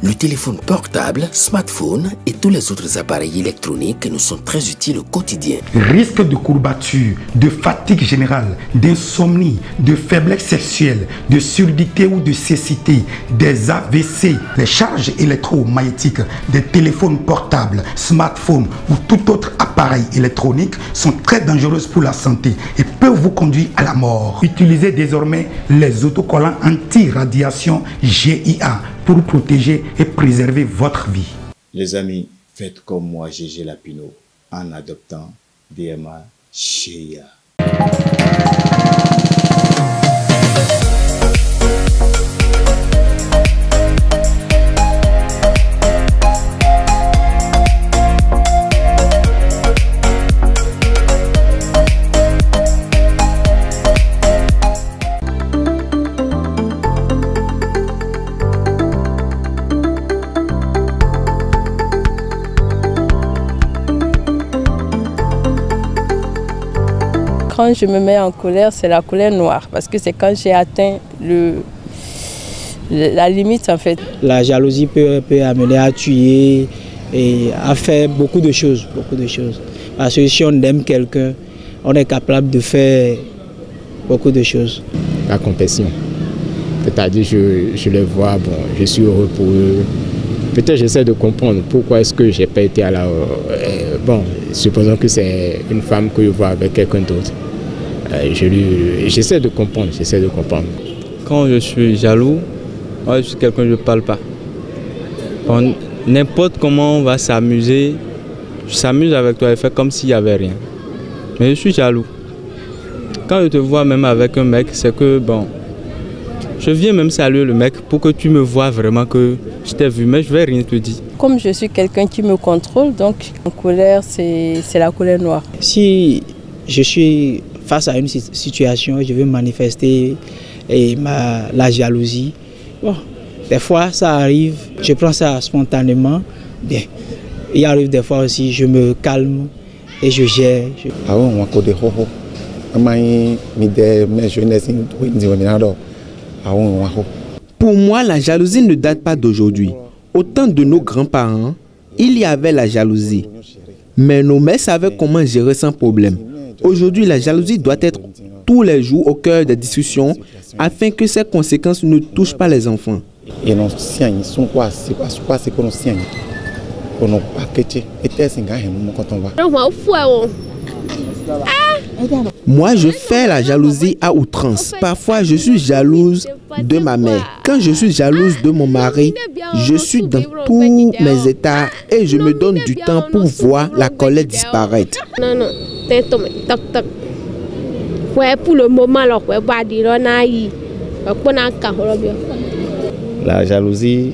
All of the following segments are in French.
Le téléphone portable, smartphone et tous les autres appareils électroniques nous sont très utiles au quotidien. Risque de courbature, de fatigue générale, d'insomnie, de faiblesse sexuelle, de surdité ou de cécité, des AVC. Les charges électromagnétiques des téléphones portables, smartphones ou tout autre appareil électronique sont très dangereuses pour la santé et peuvent vous conduire à la mort. Utilisez désormais les autocollants anti-radiation GIA pour protéger et préserver votre vie. Les amis, faites comme moi, Gégé Lapino, en adoptant DMA GIA. Quand je me mets en colère, c'est la colère noire, parce que c'est quand j'ai atteint la limite en fait. La jalousie peut amener à tuer et à faire beaucoup de choses. Parce que si on aime quelqu'un, on est capable de faire beaucoup de choses. La compassion, c'est-à-dire je les vois, bon, je suis heureux pour eux. Peut-être j'essaie de comprendre pourquoi est-ce que je n'ai pas été à la... bon, supposons que c'est une femme que je vois avec quelqu'un d'autre. J'essaie de comprendre, Quand je suis jaloux, moi, je suis quelqu'un, je ne parle pas. N'importe comment on va s'amuser, je s'amuse avec toi et fais comme s'il n'y avait rien. Mais je suis jaloux. Quand je te vois même avec un mec, c'est que bon, je viens même saluer le mec pour que tu me vois vraiment que je t'ai vu, mais je ne vais rien te dire. Comme je suis quelqu'un qui me contrôle, donc en colère, c'est la colère noire. Si je suis face à une situation, je veux manifester la jalousie. Bon, des fois, ça arrive, je prends ça spontanément. Bien. Il arrive des fois aussi, je me calme et je gère. Pour moi, la jalousie ne date pas d'aujourd'hui. Au temps de nos grands-parents, il y avait la jalousie. Mais nos mères savaient comment gérer sans problème. Aujourd'hui, la jalousie doit être tous les jours au cœur des discussions afin que ces conséquences ne touchent pas les enfants. Moi, je fais la jalousie à outrance. Parfois, je suis jalouse de ma mère. Quand je suis jalouse de mon mari, je suis dans tous mes états et je me donne du temps pour voir la colère disparaître. Pour le moment, la jalousie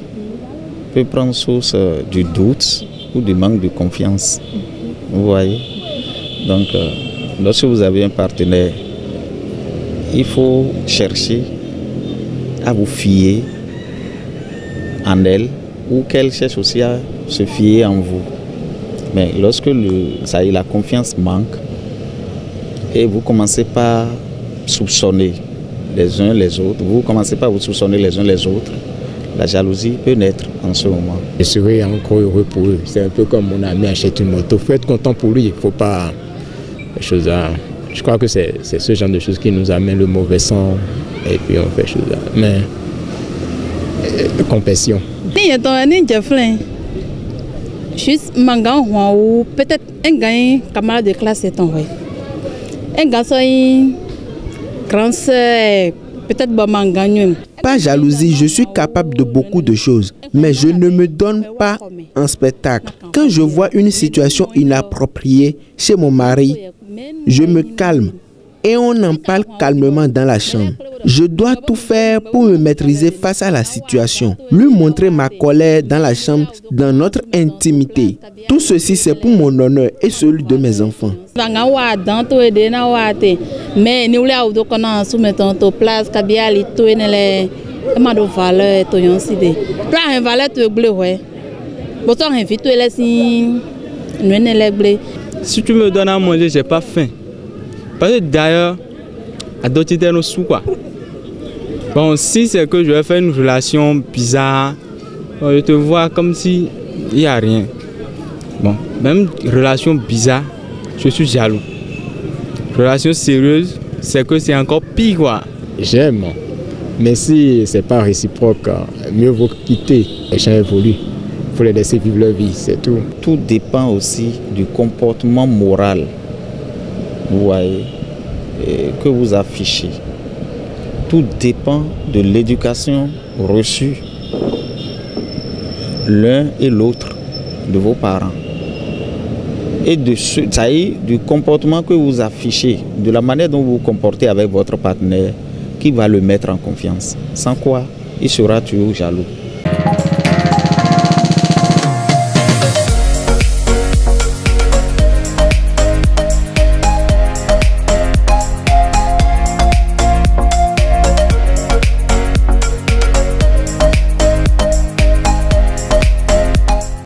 peut prendre source du doute ou du manque de confiance. Vous voyez? Donc, lorsque vous avez un partenaire, il faut chercher à vous fier en elle ou qu'elle cherche aussi à se fier en vous. Mais lorsque la confiance manque et vous commencez par soupçonner les uns les autres, vous commencez par vous soupçonner les uns les autres, la jalousie peut naître en ce moment. Je serai encore heureux pour eux. C'est un peu comme mon ami achète une moto. Il faut être content pour lui. Il ne faut pas... Choses là. Je crois que c'est ce genre de choses qui nous amène le mauvais sang et puis on fait choses là. Mais compassion. Juste mangan ou peut-être un gars camarade de classe est envoyé. Un garçon grand sœur peut-être bon mangan. Pas jalousie, je suis capable de beaucoup de choses, mais je ne me donne pas en spectacle. Quand je vois une situation inappropriée chez mon mari, je me calme et on en parle calmement dans la chambre. Je dois tout faire pour me maîtriser face à la situation, lui montrer ma colère dans la chambre, dans notre intimité. Tout ceci, c'est pour mon honneur et celui de mes enfants. Mais nous l'avons qu'on soumettons au place kabiali tout les mado valeur to yonside. Plan valeur to bleu ouais. Pourtant invite les si nous les blé. Si tu me donnes à manger, j'ai pas faim. Parce que d'ailleurs, à d'autres idées nous sous quoi. Bon, si c'est que je vais faire une relation bizarre, je te vois comme si il n'y a rien. Bon, même relation bizarre, je suis jaloux. Relation sérieuse, c'est que c'est encore pire quoi. J'aime, mais si c'est pas réciproque, mieux vaut quitter. Les gens évoluent, il faut les laisser vivre leur vie, c'est tout. Tout dépend aussi du comportement moral, vous voyez, que vous affichez. Tout dépend de l'éducation reçue l'un et l'autre de vos parents. Et du comportement que vous affichez, de la manière dont vous vous comportez avec votre partenaire, qui va le mettre en confiance. Sans quoi, il sera toujours jaloux.